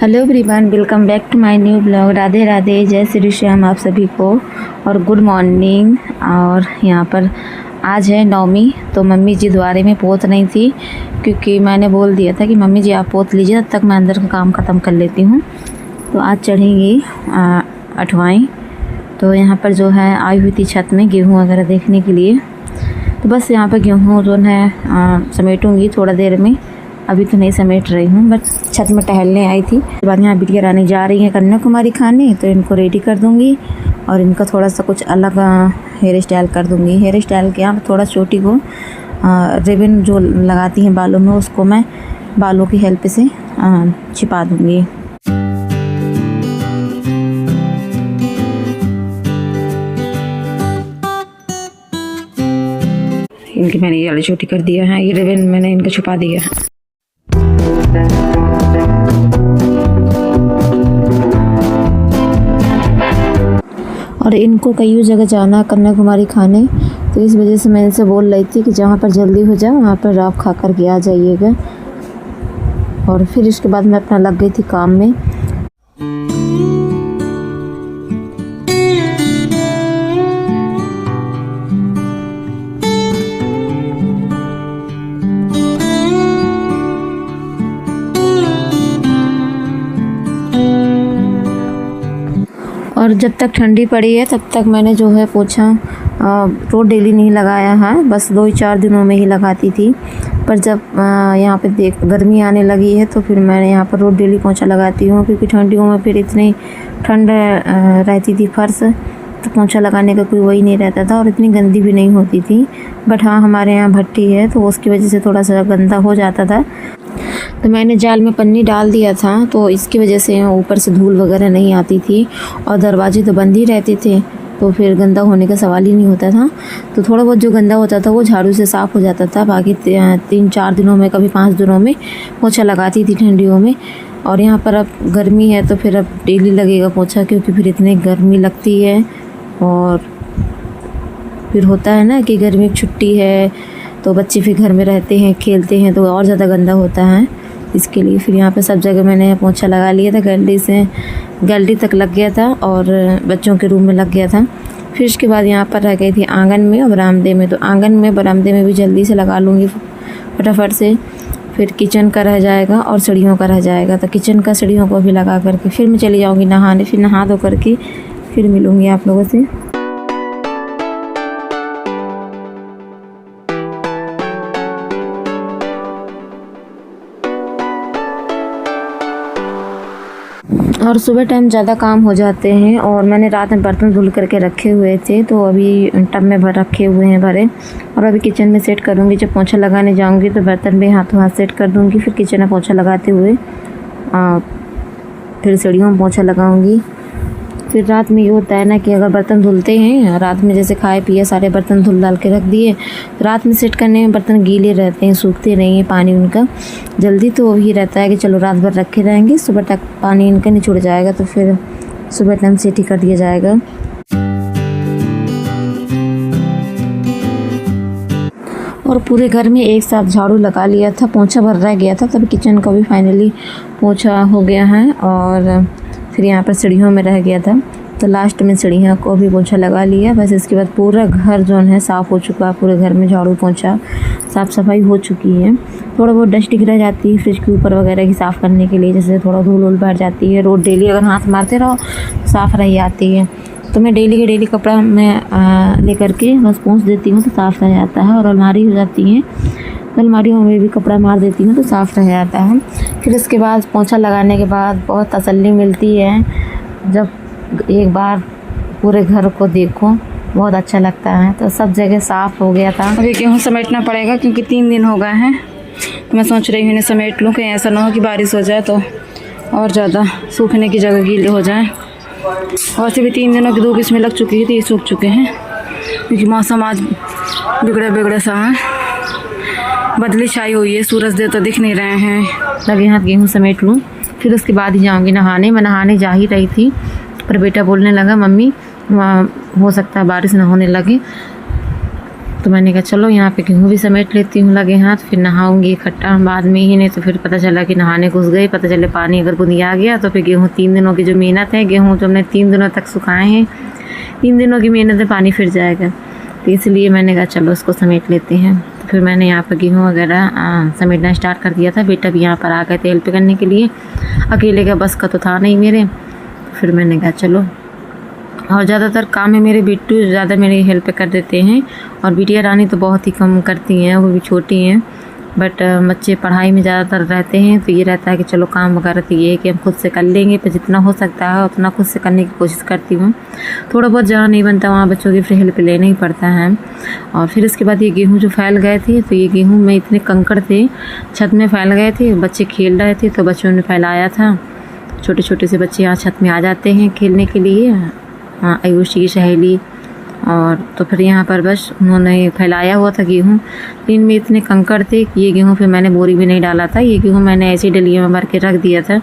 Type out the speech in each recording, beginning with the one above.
Hello everyone, welcome back to my new blog. Radhe Radhe, जय श्री श्याम आप सभी को और गुड मॉर्निंग। और यहाँ पर आज है नवमी, तो मम्मी जी द्वारे में पोत नहीं थी क्योंकि मैंने बोल दिया था कि मम्मी जी आप पोत लीजिए, तब तक मैं अंदर का काम ख़त्म कर लेती हूँ। तो आज चढ़ेंगी अठवाई। तो यहाँ पर जो है आई हुई थी छत में गेहूँ वगैरह देखने के लिए। तो बस यहाँ पर गेहूँ जो है समेटूँगी थोड़ा देर में, अभी तो नहीं समेट रही हूँ, बट छत में टहलने आई थी। उसके बाद यहाँ बिटिया रानी जा रही हैं कन्याकुमारी खाने, तो इनको रेडी कर दूँगी और इनका थोड़ा सा कुछ अलग हेयर स्टाइल कर दूँगी। हेयर स्टाइल के यहाँ थोड़ा छोटी को रिबन जो लगाती हैं बालों में, उसको मैं बालों की हेल्प से छिपा दूँगी। इनकी मैंने ये वाली छोटी कर दिया है, ये रिबन मैंने इनका छुपा दिया है। और इनको कई जगह जाना कन्याकुमारी खाने, तो इस वजह से मैं इनसे बोल रही थी कि जहाँ पर जल्दी हो जाए वहाँ पर आप खा कर के आ जाइएगा। और फिर इसके बाद मैं अपना लग गई थी काम में। और जब तक ठंडी पड़ी है तब तक मैंने जो है पोछा रोज़ डेली नहीं लगाया है, बस 2-4 दिनों में ही लगाती थी। पर जब यहाँ पे देख गर्मी आने लगी है तो फिर मैंने यहाँ पर रोज़ डेली पोछा लगाती हूँ, क्योंकि ठंडियों में फिर इतनी ठंड रहती थी फर्श, तो पोछा लगाने का कोई वही नहीं रहता था और इतनी गंदी भी नहीं होती थी। बट हाँ, हमारे यहाँ भट्टी है तो उसकी वजह से थोड़ा सा गंदा हो जाता था। तो मैंने जाल में पन्नी डाल दिया था, तो इसकी वजह से ऊपर से धूल वगैरह नहीं आती थी और दरवाजे तो बंद ही रहते थे, तो फिर गंदा होने का सवाल ही नहीं होता था। तो थोड़ा बहुत जो गंदा होता था वो झाड़ू से साफ़ हो जाता था। बाकी 3-4 दिनों में, कभी 5 दिनों में पोछा लगाती थी ठंडियों में। और यहाँ पर अब गर्मी है तो फिर अब डेली लगेगा पोछा, क्योंकि फिर इतनी गर्मी लगती है। और फिर होता है ना कि गर्मी की छुट्टी है तो बच्चे फिर घर में रहते हैं, खेलते हैं, तो और ज़्यादा गंदा होता है। इसके लिए फिर यहाँ पे सब जगह मैंने पोछा लगा लिया था। गैलरी तक लग गया था और बच्चों के रूम में लग गया था। फिर इसके बाद यहाँ पर रह गई थी आंगन में और बरामदे में। तो आंगन में बरामदे में भी जल्दी से लगा लूँगी फटाफट से। फिर किचन का रह जाएगा और सीढ़ियों का रह जाएगा, तो किचन का सीढ़ियों को भी लगा करके फिर मैं चली जाऊँगी नहाने। फिर नहा धो करके फिर मिलूँगी आप लोगों से। और सुबह टाइम ज़्यादा काम हो जाते हैं और मैंने रात में बर्तन धुल करके रखे हुए थे, तो अभी टब में भर रखे हुए हैं भरे। और अभी किचन में सेट करूँगी। जब पोछा लगाने जाऊँगी तो बर्तन भी हाथों हाथ सेट कर दूँगी। फिर किचन में पोछा लगाते हुए फिर सीढ़ियों में पोछा लगाऊँगी। फिर रात में ये होता है ना कि अगर बर्तन धुलते हैं रात में, जैसे खाए पिए सारे बर्तन धुल डाल के रख दिए, तो रात में सेट करने में बर्तन गीले रहते हैं, सूखते नहीं हैं पानी उनका जल्दी। तो वही रहता है कि चलो रात भर रखे रहेंगे, सुबह तक पानी इनका निचुड़ जाएगा, तो फिर सुबह टाइम सेट ही कर दिया जाएगा। और पूरे घर में एक साथ झाड़ू लगा लिया था, पोछा भर रह गया था, तब किचन का भी फाइनली पोछा हो गया है। और फिर यहाँ पर सीढ़ियों में रह गया था, तो लास्ट में सीढ़ियों को भी पोछा लगा लिया। बस इसके बाद पूरा घर जो है साफ़ हो चुका है। पूरे घर में झाड़ू पोछा साफ़ सफाई हो चुकी है। थोड़ा बहुत डस्टिंग रह जाती है फ्रिज के ऊपर वगैरह की साफ़ करने के लिए, जैसे थोड़ा धूल वूल बैठ जाती है। रोज़ डेली अगर हाथ मारते रहो साफ़ रह जाती है। तो मैं डेली के डेली कपड़ा मैं ले करके बस पोंछ देती हूँ तो साफ़ रह जाता है। और अलमारी हो जाती है, अलमारियों में भी कपड़ा मार देती हूँ तो साफ़ रह जाता है। फिर इसके बाद पोछा लगाने के बाद बहुत तसल्ली मिलती है, जब एक बार पूरे घर को देखो बहुत अच्छा लगता है। तो सब जगह साफ़ हो गया था। अभी गेहूँ समेटना पड़ेगा क्योंकि 3 दिन हो गए हैं, तो मैं सोच रही हूँ इन्हें समेट लूँ, कहीं ऐसा ना हो कि बारिश हो जाए तो और ज़्यादा सूखने की जगह गीले हो जाए। वैसे भी 3 दिनों की धूप इसमें लग चुकी है तो ये सूख चुके हैं, क्योंकि मौसम आज बिगड़े सा है, बदली छाई हुई है, सूरज देव तो दिख नहीं रहे हैं। लगे हाथ गेहूँ समेट लूँ, फिर उसके बाद ही जाऊँगी नहाने। मैं नहाने जा ही रही थी पर बेटा बोलने लगा मम्मी वहाँ हो सकता है बारिश ना होने लगे, तो मैंने कहा चलो यहाँ पे गेहूँ भी समेट लेती हूँ लगे हाथ, फिर नहाऊंगी इकट्ठा बाद में ही, नहीं तो फिर पता चला कि नहाने घुस गई, पता चले पानी अगर बुंदिया गया तो फिर गेहूँ 3 दिनों की जो मेहनत है, गेहूँ जो हमने 3 दिनों तक सुखाए हैं, 3 दिनों की मेहनत में पानी फिर जाएगा। तो इसलिए मैंने कहा चलो उसको समेट लेते हैं। तो फिर मैंने यहाँ पर गेहूँ वगैरह समेटना स्टार्ट कर दिया था। बेटा भी यहाँ पर आ गए थे हेल्प करने के लिए, अकेले का बस का तो था नहीं मेरे। फिर मैंने कहा चलो, और ज़्यादातर काम में मेरे बिट्टू ज़्यादा मेरी हेल्प कर देते हैं, और बिटिया रानी तो बहुत ही कम करती हैं, वो भी छोटी हैं। बट बच्चे पढ़ाई में ज़्यादातर रहते हैं, तो ये रहता है कि चलो काम वगैरह तो ये है कि हम खुद से कर लेंगे, पर जितना हो सकता है उतना खुद से करने की कोशिश करती हूँ। थोड़ा बहुत जहाँ नहीं बनता वहाँ बच्चों की फिर हेल्प लेना ही पड़ता है। और फिर उसके बाद ये गेहूँ जो फैल गए थे, तो ये गेहूँ में इतने कंकड़ थे, छत में फैल गए थे, बच्चे खेल रहे थे तो बच्चों ने फैलाया था। छोटे छोटे से बच्चे यहाँ छत में आ जाते हैं खेलने के लिए, आयुषी की सहेली, और तो फिर यहाँ पर बस उन्होंने फैलाया हुआ था गेहूँ। इनमें इतने कंकड़ थे कि ये गेहूँ फिर मैंने बोरी में नहीं डाला था, ये गेहूँ मैंने ऐसे डलिए में भर के रख दिया था।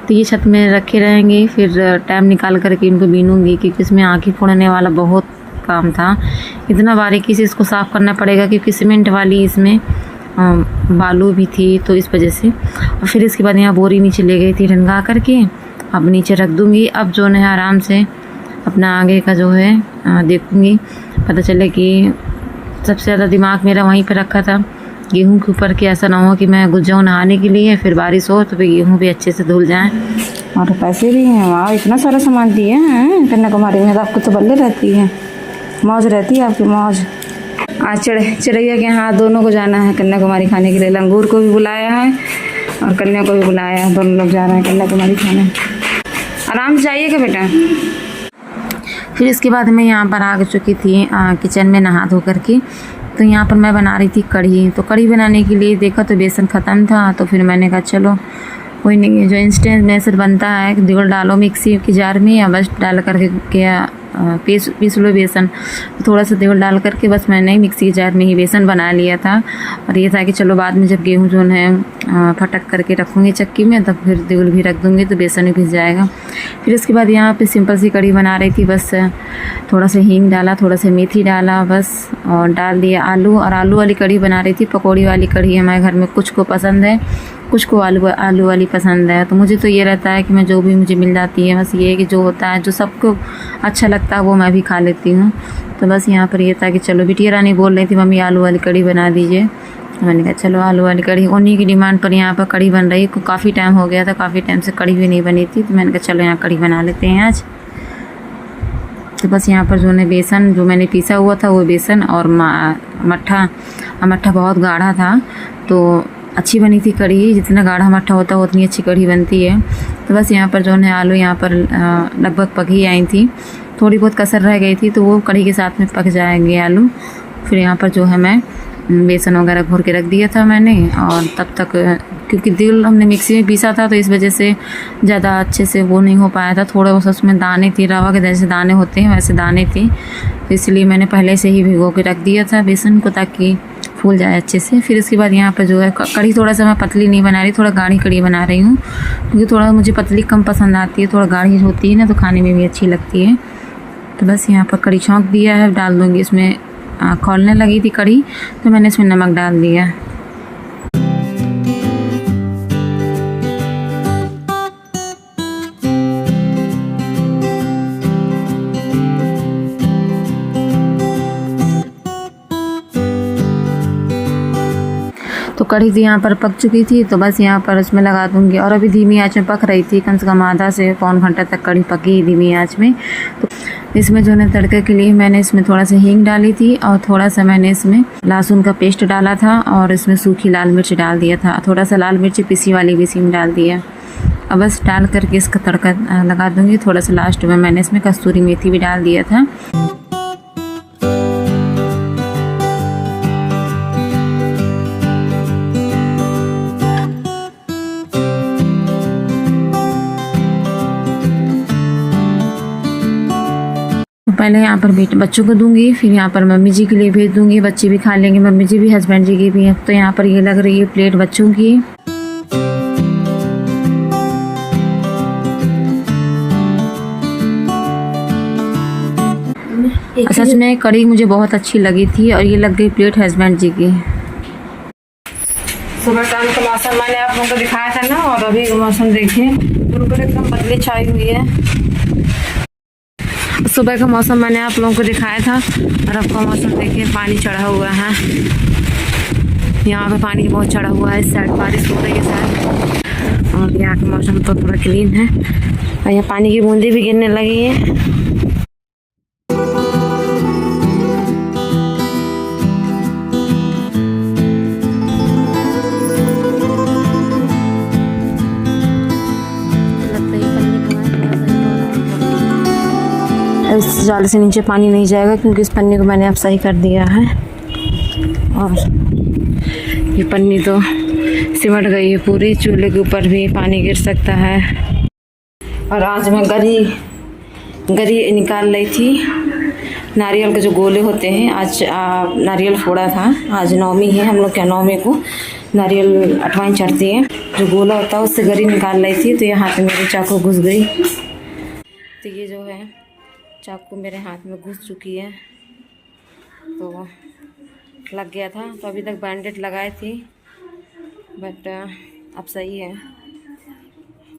तो ये छत में रखे रहेंगे, फिर टाइम निकाल करके इनको बीनूंगी, क्योंकि इसमें आँखें फोड़ने वाला बहुत काम था। इतना बारीकी से इसको साफ़ करना पड़ेगा, क्योंकि सीमेंट वाली इसमें बालू भी थी, तो इस वजह से। और फिर इसके बाद यहाँ बोरी नीचे ले गई थी रंगा करके, अब नीचे रख दूँगी। अब जो है आराम से अपना आगे का जो है देखूँगी। पता चले कि सबसे ज़्यादा दिमाग मेरा वहीं पर रखा था गेहूँ के ऊपर, कि ऐसा ना हो कि मैं घुस जाऊँ नहाने के लिए, फिर बारिश हो तो फिर गेहूँ भी अच्छे से धुल जाएँ। और पैसे भी हैं, वाह इतना सारा सामान दिए हैं कन्याकुमारी में, तो आपको तो बल्ले रहती है, मौज रहती है आपकी, मौज। आज चिड़ैया के यहाँ दोनों को जाना है कन्याकुमारी खाने के लिए, लंगूर को भी बुलाया है और कन्या को भी बुलाया है, दोनों लोग जा रहे हैं कन्याकुमारी खाने। आराम से जाइएगा बेटा। फिर इसके बाद मैं यहाँ पर आ चुकी थी किचन में नहा धो करके। तो यहाँ पर मैं बना रही थी कढ़ी। तो कढ़ी बनाने के लिए देखा तो बेसन ख़त्म था, तो फिर मैंने कहा चलो कोई नहीं, जो इंस्टेंट बेसन बनता है, गुड़ डालो मिक्सी के जार में या बस डाल करके क्या पीस लो बेसन। थोड़ा सा तेल डाल करके बस मैंने मिक्सी के जार में ही बेसन बना लिया था। और ये था कि चलो बाद में जब गेहूँ जो है फटक करके रखूँगी चक्की में, तब फिर तेल भी रख दूँगी तो बेसन भी भिज जाएगा। फिर उसके बाद यहाँ पे सिंपल सी कढ़ी बना रही थी, बस थोड़ा सा हींग डाला, थोड़ा सा मेथी डाला बस, और डाल दिया आलू। और आलू वाली कढ़ी बना रही थी, पकौड़ी वाली कढ़ी हमारे घर में कुछ को पसंद है, कुछ को आलू वाली पसंद है। तो मुझे तो ये रहता है कि मैं जो भी मुझे मिल जाती है, बस ये है कि जो होता है जो सबको अच्छा लगता है वो मैं भी खा लेती हूँ। तो बस यहाँ पर ये था कि चलो बिटिया रानी बोल रही थी मम्मी आलू वाली कढ़ी बना दीजिए, मैंने कहा चलो आलू वाली कढ़ी, उन्हीं की डिमांड पर यहाँ पर कढ़ी बन रही है। काफ़ी टाइम हो गया था, काफ़ी टाइम से कढ़ी भी नहीं बनी थी, तो मैंने कहा चलो यहाँ कढ़ी बना लेते हैं आज। तो बस यहाँ पर जो है बेसन जो मैंने पीसा हुआ था वो बेसन और मट्ठा बहुत गाढ़ा था, तो अच्छी बनी थी कढ़ी। जितना गाढ़ा मट्ठा होता है उतनी अच्छी कढ़ी बनती है। तो बस यहाँ पर जो है आलू यहाँ पर लगभग पक ही आई थी, थोड़ी बहुत कसर रह गई थी, तो वो कढ़ी के साथ में पक जाएंगे आलू। फिर यहाँ पर जो है मैं बेसन वगैरह घोर के रख दिया था मैंने, और तब तक क्योंकि दिल हमने मिक्सी में पीसा था तो इस वजह से ज़्यादा अच्छे से वो नहीं हो पाया था, थोड़ा बहुत उसमें दाने थे, रवा के जैसे दाने होते हैं वैसे दाने थे, तो इसलिए मैंने पहले से ही भिगो के रख दिया था बेसन को ताकि फूल जाए अच्छे से। फिर इसके बाद यहाँ पर जो है कढ़ी थोड़ा सा मैं पतली नहीं बना रही, थोड़ा गाढ़ी कढ़ी बना रही हूँ, क्योंकि थोड़ा मुझे पतली कम पसंद आती है, थोड़ा गाढ़ी होती है ना तो खाने में भी अच्छी लगती है। तो बस यहाँ पर कढ़ी छौंक दिया है, डाल दूँगी इसमें, खौलने लगी थी कढ़ी तो मैंने इसमें नमक डाल दिया। तो कढ़ी भी यहाँ पर पक चुकी थी, तो बस यहाँ पर उसमें लगा दूँगी। और अभी धीमी आंच में पक रही थी, कम से कम आधा से पौन घंटा तक कढ़ी पकी धीमी आंच में। तो इसमें जो है तड़के के लिए मैंने इसमें थोड़ा सा हींग डाली थी, और थोड़ा सा मैंने इसमें लहसुन का पेस्ट डाला था, और इसमें सूखी लाल मिर्च डाल दिया था, थोड़ा सा लाल मिर्च पिसी वाली भी इसी में डाल दिया। अब बस डाल करके इसका तड़का लगा दूँगी। थोड़ा सा लास्ट में मैंने इसमें कस्तूरी मेथी भी डाल दिया था। पहले यहाँ पर बच्चों को दूंगी, फिर यहाँ पर मम्मी जी के लिए भेज दूंगी, बच्चे भी खा लेंगे, मम्मी जी भी हस्बैंड जी की भी है। तो यहाँ पर ये लग रही है प्लेट बच्चों की। सच में कढ़ी मुझे बहुत अच्छी लगी थी और ये लग गई प्लेट हस्बैंड जी की। सुबह शाम का मौसम मैंने आप लोगों को दिखाया था ना, और अभी का मौसम देखिए बिल्कुल एकदम बदली छाई हुई है। सुबह का मौसम मैंने आप लोगों को दिखाया था और अब का मौसम देखिए पानी चढ़ा हुआ है। यहाँ पे पानी बहुत चढ़ा हुआ है, इस साइड बारिश हो रही है शायद, और यहाँ का मौसम तो थोड़ा क्लीन है और यहाँ पानी की बूंदें भी गिरने लगी है। इस जाल से नीचे पानी नहीं जाएगा क्योंकि इस पन्नी को मैंने अब सही कर दिया है, और ये पन्नी तो सिमट गई है पूरी, चूल्हे के ऊपर भी पानी गिर सकता है। और आज मैं गरी निकाल रही थी, नारियल के जो गोले होते हैं। आज नारियल फोड़ा था, आज नवमी है, हम लोग क्या नवमी को नारियल अठवाइन चढ़ती है, जो गोला होता है उससे गरी निकाल रही थी, तो ये हाथ में मेरे चाकू घुस गई। तो ये जो है चाकू मेरे हाथ में घुस चुकी है, तो लग गया था। तो अभी तक बैंडेज लगाए थी, बट अब सही है।